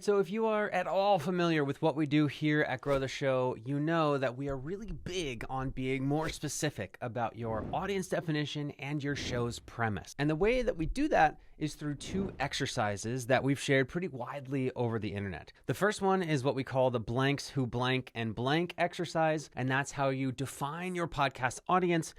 So if you are at all familiar with what we do here at Grow the Show, you know that we are really big on being more specific about your audience definition and your show's premise. And the way that we do that is through two exercises that we've shared pretty widely over the internet. The first one is what we call the blanks who blank and blank exercise, and that's how you define your podcast audience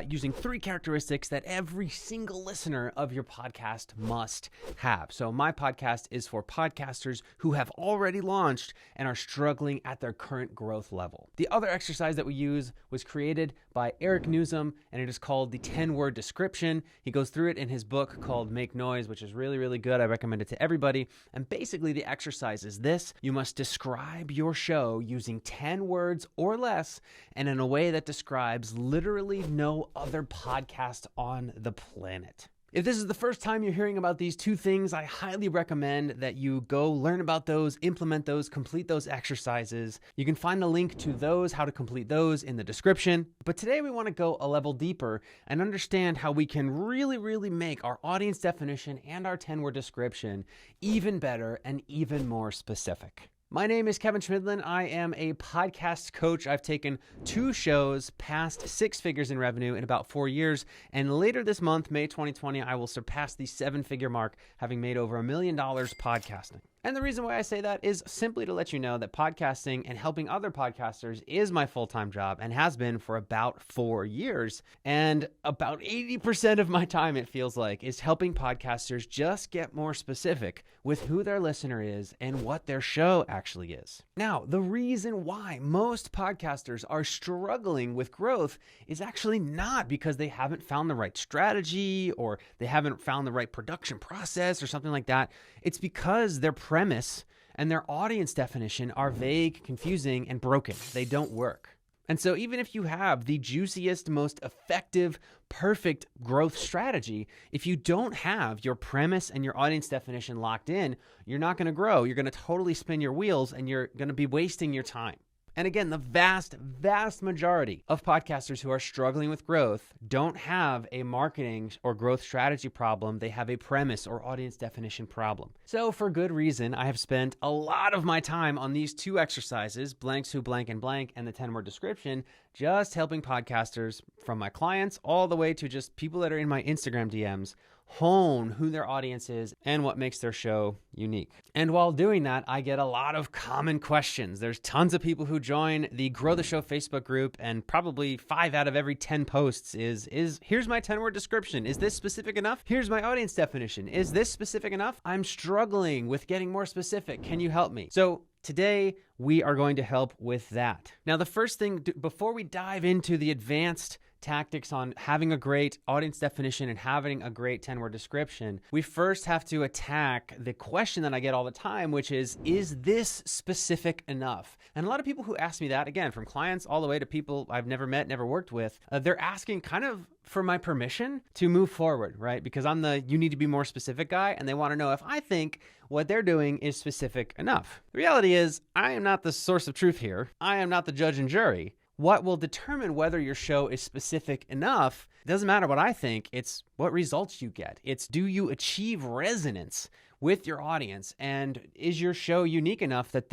using three characteristics that every single listener of your podcast must have. So my podcast is for podcasters who have already launched and are struggling at their current growth level. The other exercise that we use was created by Eric Newsom, and it is called the 10-word description. He goes through it in his book called Make Noise, which is really, really good. I recommend it to everybody. And basically the exercise is this: you must describe your show using 10 words or less and in a way that describes literally no other podcast on the planet. If this is the first time you're hearing about these two things, I highly recommend that you go learn about those, implement those, complete those exercises. You can find the link to those, how to complete those, in the description. But today we want to go a level deeper and understand how we can really, really make our audience definition and our 10-word description even better and even more specific. My name is Kevin Schmidlin. I am a podcast coach. I've taken 2 shows past 6 figures in revenue in about 4 years. And later this month, May 2020, I will surpass the 7-figure mark, having made over $1 million podcasting. And the reason why I say that is simply to let you know that podcasting and helping other podcasters is my full-time job and has been for about 4 years. And about 80% of my time, it feels like, is helping podcasters just get more specific with who their listener is and what their show actually is. Now, the reason why most podcasters are struggling with growth is actually not because they haven't found the right strategy or they haven't found the right production process or something like that. It's because their premise and their audience definition are vague, confusing, and broken. They don't work. And so even if you have the juiciest, most effective, perfect growth strategy, if you don't have your premise and your audience definition locked in, you're not going to grow. You're going to totally spin your wheels and you're going to be wasting your time. And again, the vast, vast majority of podcasters who are struggling with growth don't have a marketing or growth strategy problem. They have a premise or audience definition problem. So for good reason, I have spent a lot of my time on these 2 exercises, blanks who blank and the 10-word description, just helping podcasters, from my clients all the way to just people that are in my Instagram DMs, hone who their audience is and what makes their show unique. And while doing that, I get a lot of common questions. There's tons of people who join the Grow the Show Facebook group, and probably 5 out of every 10 posts is here's my 10-word description. Is this specific enough? Here's my audience definition. Is this specific enough? I'm struggling with getting more specific. Can you help me? So today, we are going to help with that. Now, the first thing, before we dive into the advanced tactics on having a great audience definition and having a great 10-word description, we first have to attack the question that I get all the time, which is this specific enough? And a lot of people who ask me that, again, from clients all the way to people I've never met, never worked with, they're asking kind of for my permission to move forward, right? Because I'm the you need to be more specific guy, and they want to know if I think what they're doing is specific enough. The reality is, I am not the source of truth here. I am not the judge and jury. What will determine whether your show is specific enough, it doesn't matter what I think, it's what results you get. It's do you achieve resonance with your audience, and is your show unique enough that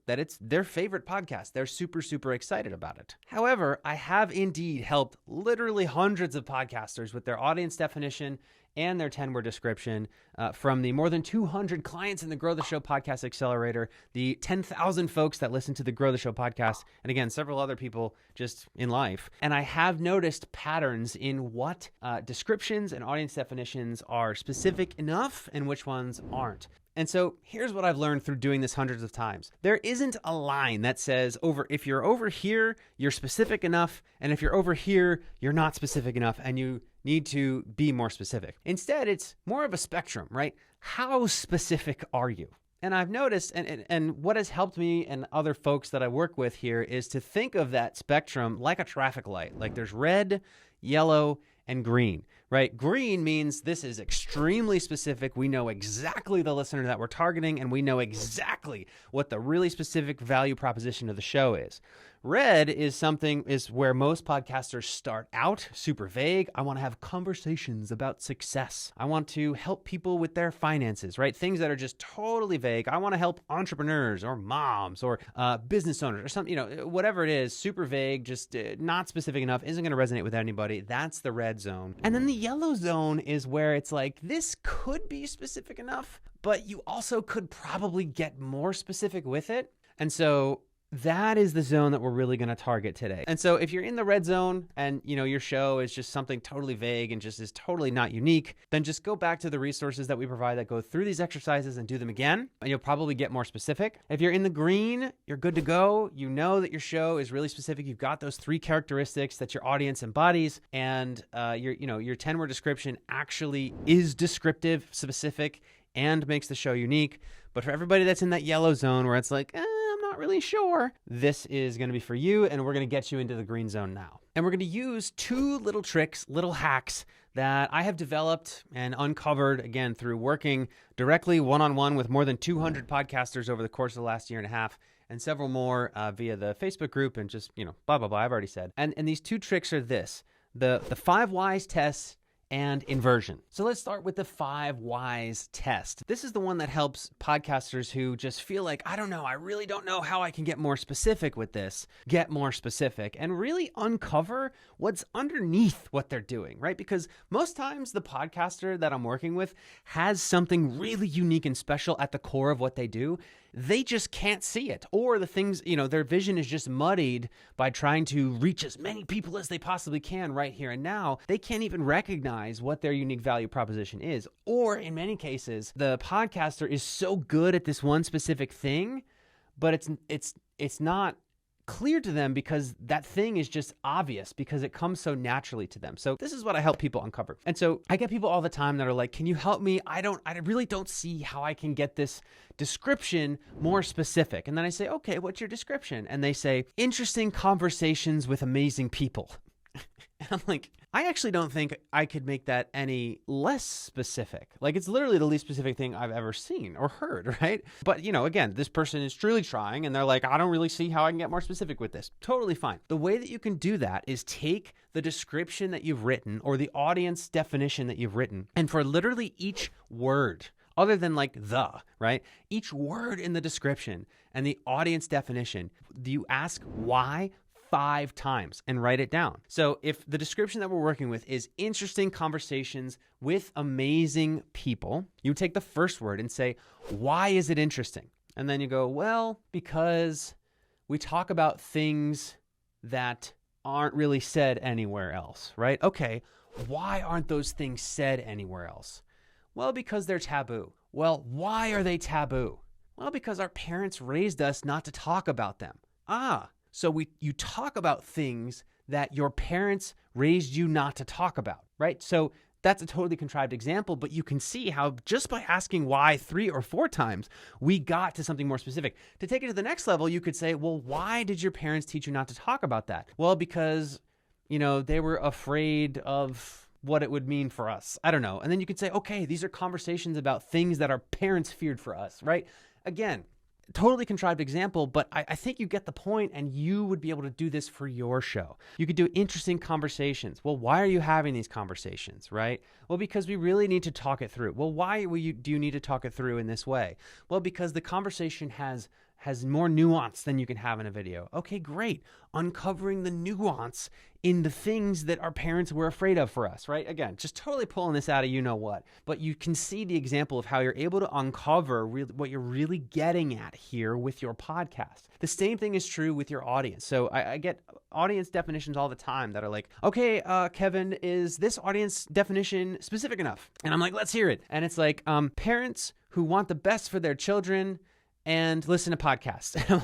it's their favorite podcast? They're super, super excited about it. However, I have indeed helped literally hundreds of podcasters with their audience definition and their 10-word description, from the more than 200 clients in the Grow the Show Podcast Accelerator, the 10,000 folks that listen to the Grow the Show podcast, and again, several other people just in life. And I have noticed patterns in what descriptions and audience definitions are specific enough and which ones aren't. And so here's what I've learned through doing this hundreds of times. There isn't a line that says if you're over here, you're specific enough, and if you're over here, you're not specific enough, and you need to be more specific. Instead, it's more of a spectrum, right? How specific are you? And I've noticed, and what has helped me and other folks that I work with here is to think of that spectrum like a traffic light. Like there's red, yellow, and green, right? Green means this is extremely specific. We know exactly the listener that we're targeting, and we know exactly what the really specific value proposition of the show is. Red is where most podcasters start out super vague. I want to have conversations about success. I want to help people with their finances, right? Things that are just totally vague. I want to help entrepreneurs or moms or business owners or something, whatever it is, super vague, just not specific enough, isn't going to resonate with anybody. That's the red zone. And then the yellow zone is where it's like, this could be specific enough, but you also could probably get more specific with it. And so that is the zone that we're really going to target today. And so if you're in the red zone and your show is just something totally vague and just is totally not unique, then just go back to the resources that we provide that go through these exercises and do them again, and you'll probably get more specific. If you're in the green, you're good to go. You know that your show is really specific. You've got those 3 characteristics that your audience embodies, and your 10-word description actually is descriptive, specific, and makes the show unique. But for everybody that's in that yellow zone where it's like, not really sure, this is going to be for you, and we're going to get you into the green zone now. And we're going to use 2 little tricks, little hacks that I have developed and uncovered, again, through working directly one-on-one with more than 200 podcasters over the course of the last year and a half, and several more via the Facebook group and just, blah, blah, blah, I've already said. And these 2 tricks are this, the 5 whys test and inversion. So let's start with the 5 whys test. This is the one that helps podcasters who just feel like, I don't know, I really don't know how I can get more specific with this, get more specific and really uncover what's underneath what they're doing, right? Because most times the podcaster that I'm working with has something really unique and special at the core of what they do. They just can't see it, or the things, their vision is just muddied by trying to reach as many people as they possibly can right here and now. They can't even recognize what their unique value proposition is. Or in many cases, the podcaster is so good at this one specific thing, but it's not clear to them because that thing is just obvious because it comes so naturally to them. So this is what I help people uncover. And so I get people all the time that are like, can you help me? I really don't see how I can get this description more specific. And then I say, okay, what's your description? And they say, interesting conversations with amazing people. And I'm like, I actually don't think I could make that any less specific. Like, it's literally the least specific thing I've ever seen or heard, right? But, again, this person is truly trying and they're like, I don't really see how I can get more specific with this. Totally fine. The way that you can do that is take the description that you've written or the audience definition that you've written, and for literally each word, other than like right? Each word in the description and the audience definition, you ask why 5 times and write it down. So if the description that we're working with is interesting conversations with amazing people, you take the first word and say, why is it interesting? And then you go, well, because we talk about things that aren't really said anywhere else, right? Okay, why aren't those things said anywhere else? Well, because they're taboo. Well, why are they taboo? Well, because our parents raised us not to talk about them. So you talk about things that your parents raised you not to talk about, right? So that's a totally contrived example, but you can see how just by asking why 3 or 4 times, we got to something more specific. To take it to the next level, you could say, well, why did your parents teach you not to talk about that? Well, because, they were afraid of what it would mean for us. I don't know. And then you could say, okay, these are conversations about things that our parents feared for us, right? Again, totally contrived example, but I think you get the point, and you would be able to do this for your show. You could do interesting conversations. Well, why are you having these conversations, right? Well, because we really need to talk it through. Well, why do you need to talk it through in this way? Well, because the conversation has more nuance than you can have in a video. Okay, great. Uncovering the nuance in the things that our parents were afraid of for us, right? Again, just totally pulling this out of what. But you can see the example of how you're able to uncover what you're really getting at here with your podcast. The same thing is true with your audience. So I get audience definitions all the time that are like, okay, Kevin, is this audience definition specific enough? And I'm like, let's hear it. And it's like, parents who want the best for their children and listen to podcasts. And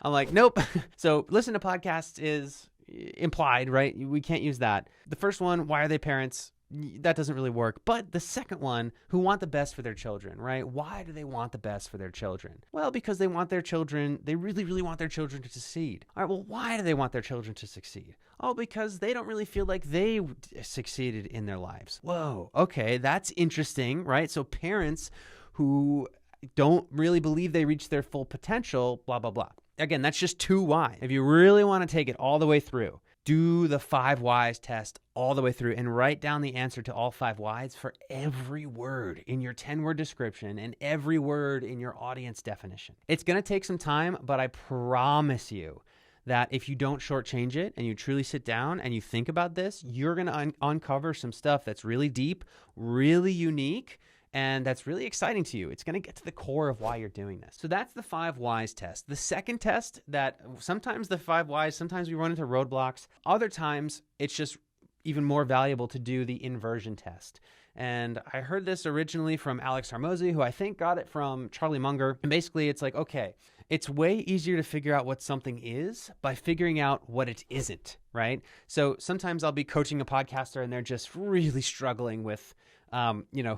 I'm like, nope. So listen to podcasts is implied, right? We can't use that. The first one, why are they parents? That doesn't really work. But the second one, who want the best for their children, right? Why do they want the best for their children? Well, because they really, really want their children to succeed. All right, well, why do they want their children to succeed? Oh, because they don't really feel like they succeeded in their lives. Whoa, okay, that's interesting, right? So parents who don't really believe they reach their full potential, blah, blah, blah. Again, that's just 2 whys. If you really want to take it all the way through, do the 5 whys test all the way through and write down the answer to all 5 whys for every word in your 10-word description and every word in your audience definition. It's going to take some time, but I promise you that if you don't shortchange it and you truly sit down and you think about this, you're going to uncover some stuff that's really deep, really unique, and that's really exciting to you. It's going to get to the core of why you're doing this. So that's the 5 whys test. The second test, that sometimes the 5 whys, sometimes we run into roadblocks. Other times it's just even more valuable to do the inversion test. And I heard this originally from Alex Hormozi, who I think got it from Charlie Munger. And basically it's like, okay, it's way easier to figure out what something is by figuring out what it isn't, right? So sometimes I'll be coaching a podcaster and they're just really struggling with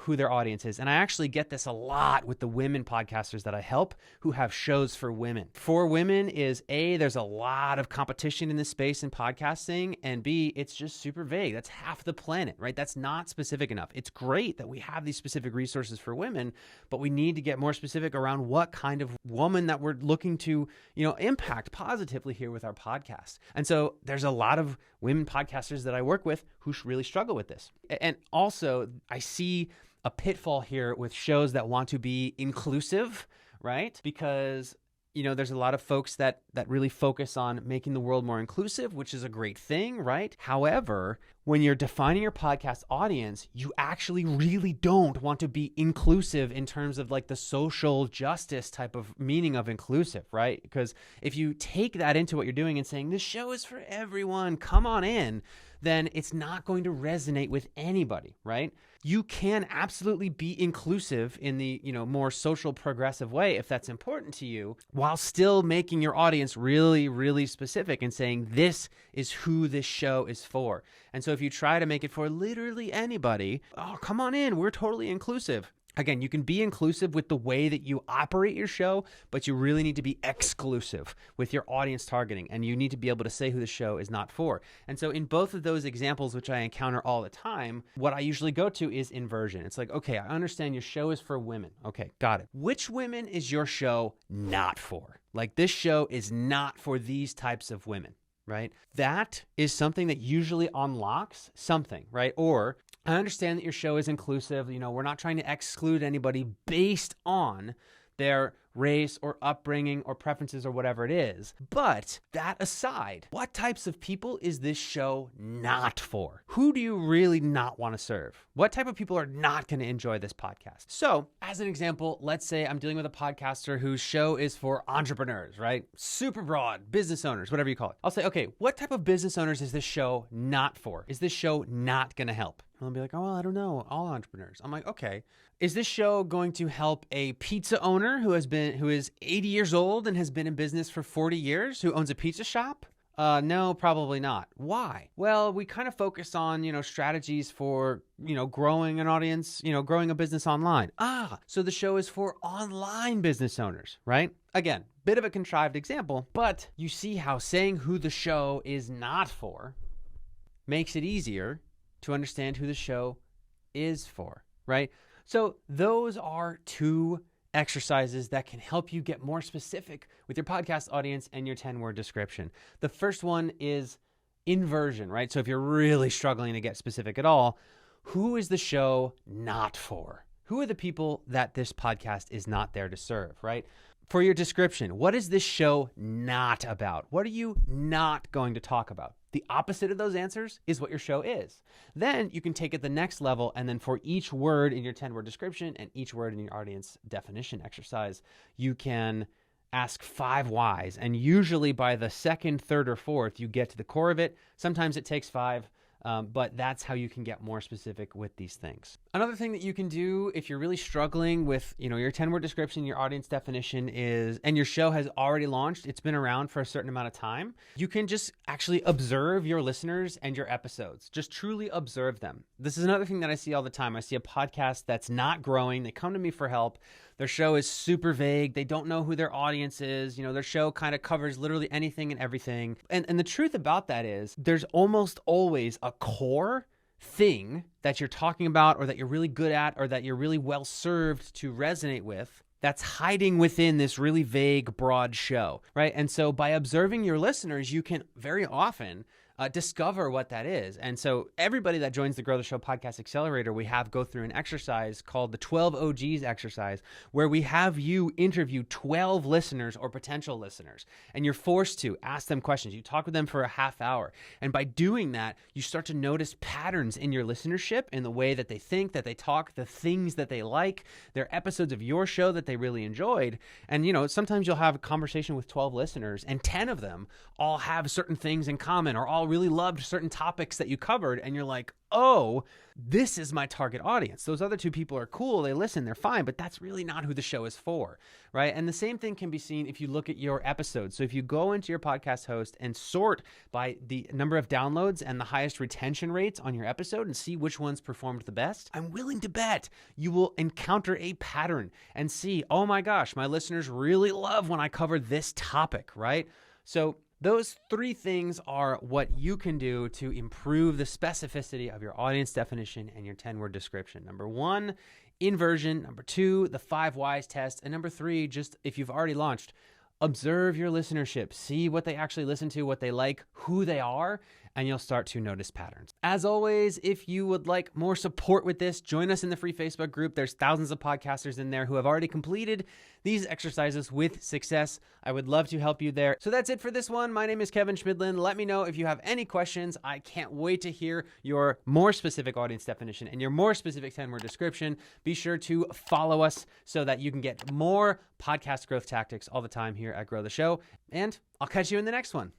who their audience is. And I actually get this a lot with the women podcasters that I help who have shows for women. For women is A, there's a lot of competition in this space in podcasting, and B, it's just super vague. That's half the planet, right? That's not specific enough. It's great that we have these specific resources for women, but we need to get more specific around what kind of woman that we're looking to, impact positively here with our podcast. And so there's a lot of women podcasters that I work with who really struggle with this. And also, I see a pitfall here with shows that want to be inclusive, right? Because there's a lot of folks that really focus on making the world more inclusive, which is a great thing, right? However, when you're defining your podcast audience, you actually really don't want to be inclusive in terms of like the social justice type of meaning of inclusive, right? Because if you take that into what you're doing and saying, this show is for everyone, come on in, then it's not going to resonate with anybody, right? You can absolutely be inclusive in the, more social progressive way if that's important to you, while still making your audience really, really specific and saying this is who this show is for. And so if you try to make it for literally anybody, oh, come on in, we're totally inclusive. Again, you can be inclusive with the way that you operate your show, but you really need to be exclusive with your audience targeting, and you need to be able to say who the show is not for. And so in both of those examples, which I encounter all the time, what I usually go to is inversion. It's like, okay, I understand your show is for women. Okay, got it. Which women is your show not for? Like, this show is not for these types of women, right? That is something that usually unlocks something, right? Or I understand that your show is inclusive. We're not trying to exclude anybody based on their race or upbringing or preferences or whatever it is. But that aside, what types of people is this show not for? Who do you really not want to serve? What type of people are not going to enjoy this podcast? So as an example, let's say I'm dealing with a podcaster whose show is for entrepreneurs, right? Super broad, business owners, whatever you call it. I'll say, okay, what type of business owners is this show not for? Is this show not going to help? And I'll be like, oh, well, I don't know, all entrepreneurs. I'm like, okay, is this show going to help a pizza owner who is 80 years old and has been in business for 40 years, who owns a pizza shop? No, probably not. Why? Well, we kind of focus on, strategies for, growing an audience, growing a business online. So the show is for online business owners, right? Again, bit of a contrived example, but you see how saying who the show is not for makes it easier to understand who the show is for, right? So those are 2 exercises that can help you get more specific with your podcast audience and your 10-word description. The first one is inversion, right? So if you're really struggling to get specific at all, who is the show not for? Who are the people that this podcast is not there to serve, right? For your description, what is this show not about? What are you not going to talk about? The opposite of those answers is what your show is. Then you can take it the next level, and then for each word in your 10-word description and each word in your audience definition exercise, you can ask 5 whys. And usually by the second, third, or fourth, you get to the core of it. Sometimes it takes 5. But that's how you can get more specific with these things. Another thing that you can do if you're really struggling with, your 10-word description, your audience definition is, and your show has already launched, it's been around for a certain amount of time, you can just actually observe your listeners and your episodes. Just truly observe them. This is another thing that I see all the time. I see a podcast that's not growing. They come to me for help. Their show is super vague. They don't know who their audience is. Their show kind of covers literally anything and everything. And the truth about that is there's almost always a core thing that you're talking about or that you're really good at or that you're really well served to resonate with that's hiding within this really vague, broad show, right? And so by observing your listeners, you can very often discover what that is. And so everybody that joins the Grow the Show Podcast Accelerator, we have go through an exercise called the 12 OGs exercise, where we have you interview 12 listeners or potential listeners, and you're forced to ask them questions. You talk with them for a half hour. And by doing that, you start to notice patterns in your listenership, in the way that they think, that they talk, the things that they like, their episodes of your show that they really enjoyed. And, sometimes you'll have a conversation with 12 listeners and 10 of them all have certain things in common, or all really loved certain topics that you covered, and you're like, oh, this is my target audience. Those other two people are cool, they listen, they're fine, but that's really not who the show is for, right? And the same thing can be seen if you look at your episodes. So if you go into your podcast host and sort by the number of downloads and the highest retention rates on your episode and see which ones performed the best, I'm willing to bet you will encounter a pattern and see, oh my gosh, my listeners really love when I cover this topic, right? So those three things are what you can do to improve the specificity of your audience definition and your 10-word description. Number 1, inversion. Number 2, the 5 whys test. And number 3, just if you've already launched, observe your listenership. See what they actually listen to, what they like, who they are, and you'll start to notice patterns. As always, if you would like more support with this, join us in the free Facebook group. There's thousands of podcasters in there who have already completed these exercises with success. I would love to help you there. So that's it for this one. My name is Kevin Schmidlin. Let me know if you have any questions. I can't wait to hear your more specific audience definition and your more specific 10-word description. Be sure to follow us so that you can get more podcast growth tactics all the time here at Grow the Show. And I'll catch you in the next one.